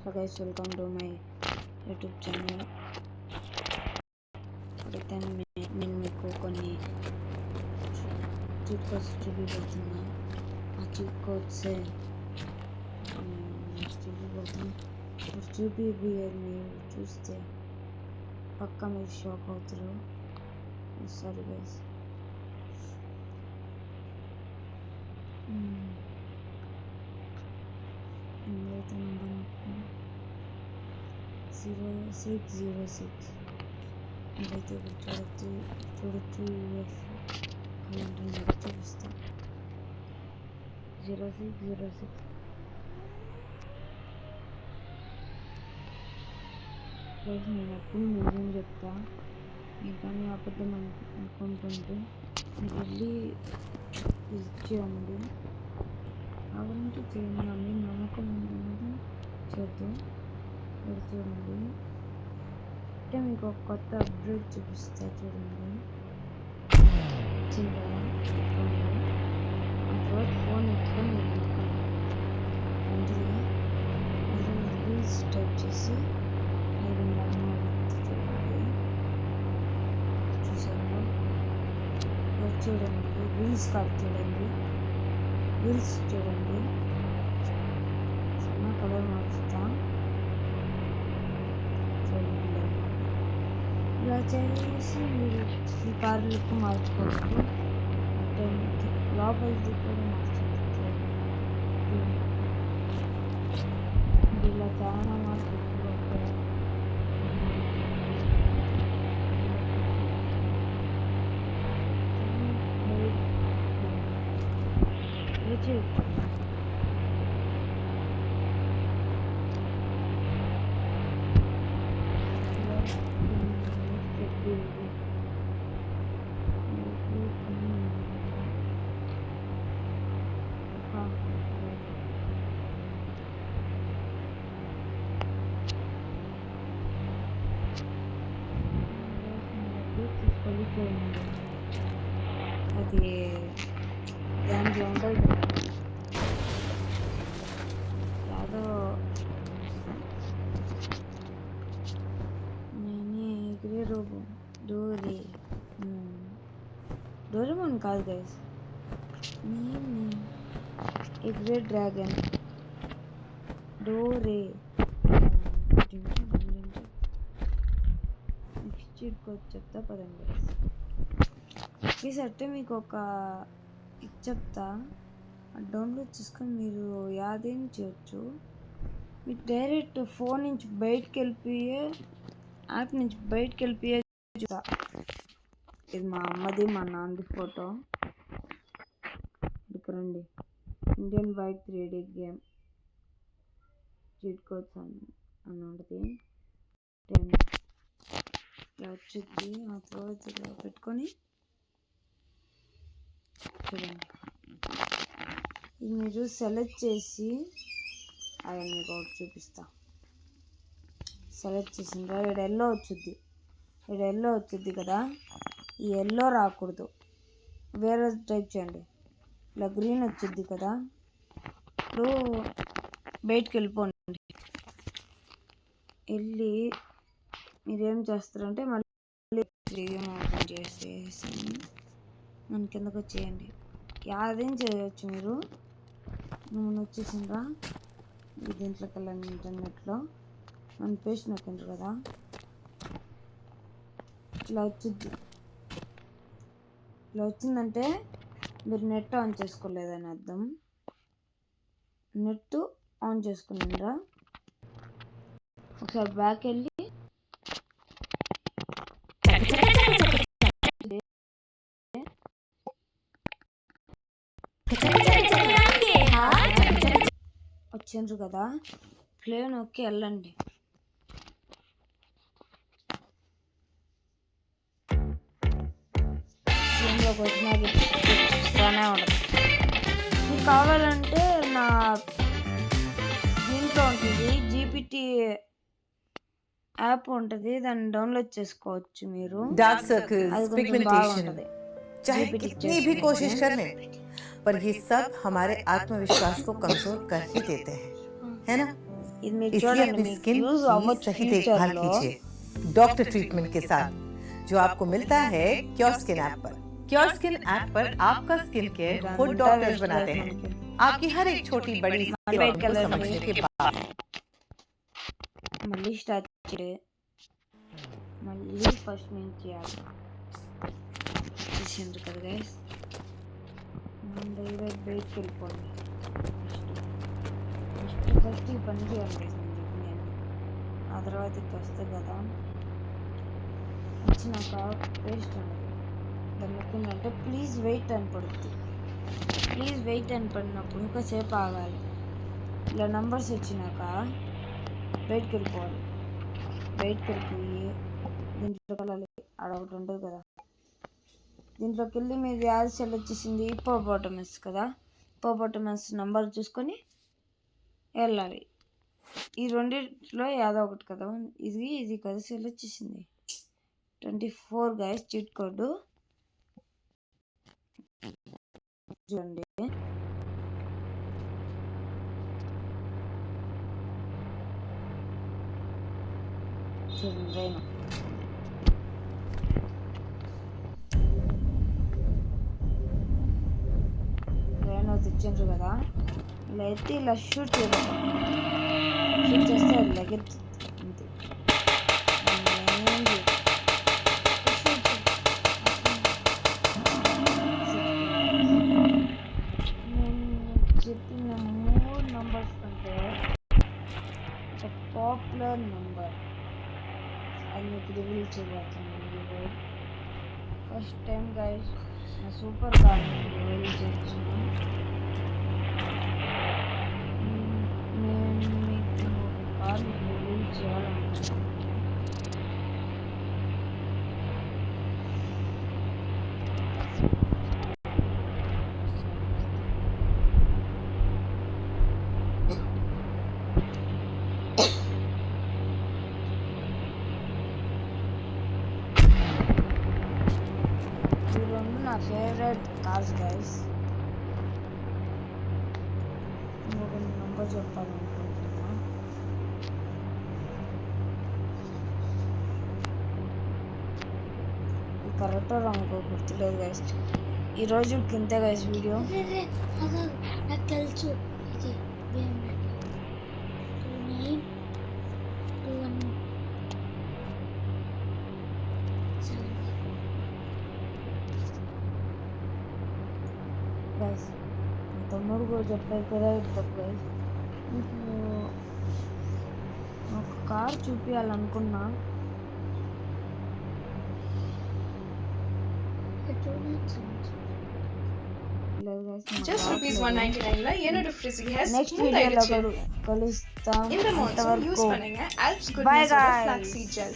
Hello guys, welcome to my YouTube channel. ఇప్పుడైతే నేను మీకు కొన్ని చీట్ కోడ్స్ చూపిపోతున్నా. ఆ చీట్ కోడ్స్ చూపిపోతాను. ఇప్పుడు చూపిపోయేది మీరు చూస్తే పక్కా మీరు షాక్ అవుతారు. Sorry guys. అయితే నెంబర్ 0606 ఇదైతే చూడొచ్చు. యూఎఫ్ అలాంటి మీకు చూపిస్తాను. 0606 ప్లస్ నేను ఎప్పుడు నిజం చెప్తా. మీరు కానీ అబద్ధం అనుకుంటుంటే మీరు వెళ్ళి ఇచ్చేయండి. కావాలంటే చేయండి. నా మీద నమ్మకం ఉంటుంది, చేద్దాం. మీరు చూడండి, అంటే మీకు ఒక కొత్త అప్డేట్ చూపిస్తా. చూడండి, వచ్చిందా? ఫోన్ ఎత్తుకొని మంచిగా రీల్స్ టైప్ చేసి మీరు చూడండి. చూసారా? చూడండి, రీల్స్ కాదు, చూడండి, రీల్స్ చూడండి. చిన్న కలర్ మార్చుతా. ఇలా చేసి మీరు ఈ కార్ లుక్ మార్చుకోవచ్చు. అంటే లోపలిది కూడా మార్చుకోవచ్చు. ఇలా చాలా మార్చుకోవచ్చు. అది దాంట్లో ఉంటుంది యాదో నేనే ఎగిరే రోబో డోరేమోన్ కాదు గైస్, నేను ఎగిరే డ్రాగన్ డోరే. నెక్స్ట్ చీట్ కోడ్ చెప్తా పదండి. ప్లీజ్ అంటే మీకు ఒక ఇది చెప్తా, డౌన్లోడ్ చేసుకొని మీరు యాదేం చేయొచ్చు. మీకు డైరెక్ట్ ఫోన్ నుంచి బయటకు వెళ్ళిపోయే యాప్ నుంచి బయటకు వెళ్ళిపోయే చూస్తా. ఇది మా అమ్మది మా నాన్నది ఫోటో. ఇక్కడ రండి, Indian bike 3D game cheat codes అని ఉంటుంది. 10 ఇలా వచ్చింది. ఆ తర్వాత ఇలా పెట్టుకొని చూడండి, ఇది మీరు సెలెక్ట్ చేసి ఆయన మీకు ఒకటి చూపిస్తా. సెలెక్ట్ చేసిందా? ఇక్కడ ఎల్లో వచ్చింది కదా, ఈ ఎల్లో రాకూడదు, వేరే టైప్ చేయండి. ఇలా గ్రీన్ వచ్చింది కదా, ఇప్పుడు బయటికి వెళ్ళిపోండి. వెళ్ళి మీరేం చేస్తారంటే మళ్ళీ ఓపెన్ చేసేసి నన్ను కిందకు వచ్చేయండి. యాదేం చేయవచ్చు మీరు. నన్ను వచ్చేసిందా? దీంట్లోకి వెళ్ళండి. ఇంటర్నెట్లో నన్ను పేస్ట్ నొక్కండి కదా, ఇలా వచ్చిందంటే మీరు నెట్ ఆన్ చేసుకోలేదని అర్థం. నెట్ ఆన్ చేసుకున్నారా? ఒకసారి బ్యాక్ వెళ్ళి వచ్చిండ్రు కదా, ప్లే నొక్కి వెళ్ళండి. దీనిలోకి వచ్చినాక ఇస్తానే ఉండదు. మీకు కావాలంటే నా దీంట్లో ఉంటుంది, జీపీటీ యాప్ ఉంటుంది, దాన్ని డౌన్లోడ్ చేసుకోవచ్చు మీరు. डार्क सर्कल्स, पिगमेंटेशन, चाहे कितनी भी कोशिश कर लें, पर ये सब हमारे आत्मविश्वास को कमजोर कर ही देते हैं, है ना? ఇది మీరు इसलिए చూడండి अपनी మీకు स्किन యూజ్ की అవ్వచ్చు सही देखभाल ఫ్యూచర్లో. कीजिए डॉक्टर ट्रीटमेंट के साथ, जो आपको मिलता है क्योर स्किन ऐप पर। क्योर स्किन ऐप पर आपका स्किन केयर खुद डॉक्टर्स बनाते हैं, आपकी हर एक छोटी बड़ी स्किन White को color समझने में। के बाद। మళ్ళీ స్టార్ట్ చేయాలి, మళ్ళీ ఫస్ట్ నుంచి చేయాలి. చూసిండ్రు కదా గైస్, డైరెక్ట్ బయటకు వెళ్ళిపోండి. ఫస్ట్ ఈ పని చేయాలి guys, నేను చెప్పినాను. ఆ తర్వాత ఇక్కడ వస్తే కదా వచ్చినాక పేస్ట్ అనేది దాన్ని నొక్కిందంటే ప్లీజ్ వెయిట్ అని పడుతుంది. ప్లీజ్ వెయిట్ అని పడినప్పుడు ఇంకా సేపు ఆగాలి. ఇలా నంబర్స్ వచ్చినాక బయటకు వెళ్ళిపోవాలి. బయటకు వెళ్ళిపోయి దీంట్లోకి వెళ్ళాలి. ఆడ ఒకటి ఉంటుంది కదా, దీంట్లోకి వెళ్ళి మీది యాడ్ సెల్ వచ్చేసింది హిప్పోపోటమస్ కదా, హిప్పోపోటమస్ నంబర్ చూసుకొని వెళ్ళాలి. ఈ రెండిట్లో ఏదో ఒకటి కదా, ఇది కదా సెల్ వచ్చేసింది 24 గైస్ చీట్ కోడ్ చూడండి. చూడండి రైనా తెచ్చిండ్రు కదా, ఇలా ఎత్తి ఇలా షూట్ చేయాలి. షూట్ చేస్తే అది లగెత్తుంది అంతే. చెప్పిన 3 నంబర్స్ కంటే ఒక పాపులర్ నెంబర్ అది మీకు రివీల్ చేయబోతున్నాను. ఫస్ట్ టైం గైస్ నా సూపర్ కార్ రివీల్ చేస్తున్నాను. నేను మీకు ఒక కార్ రివీల్ చేయాలనుకుంటున్నాను. నా ఫేవరెట్ కార్స్ గైస్. ఇంకొక నెంబర్ చెప్పాలనుకుంటున్నా. ఇది కరెక్టో రాంగో గుర్తులేదు గైస్. ఈరోజు ఇంతే గైస్ వీడియో. నాకు తెలుసు ఇది గైస్ మా తమ్ముడు కూడా చెప్పారు కదా తప్పు గైస్. మీకు ఒక కార్ చూపించాలనుకున్నా. Just rupees 199 ல என்னோட ஃப்ரிஸி ஹேர் నెక్స్ట్ వీడియోలో కలుస్తాం. இந்த மான்சூன் யூஸ் అంతవరకు பண்ணுங்க. Alps Bye Goodness guys. flaxseed gel.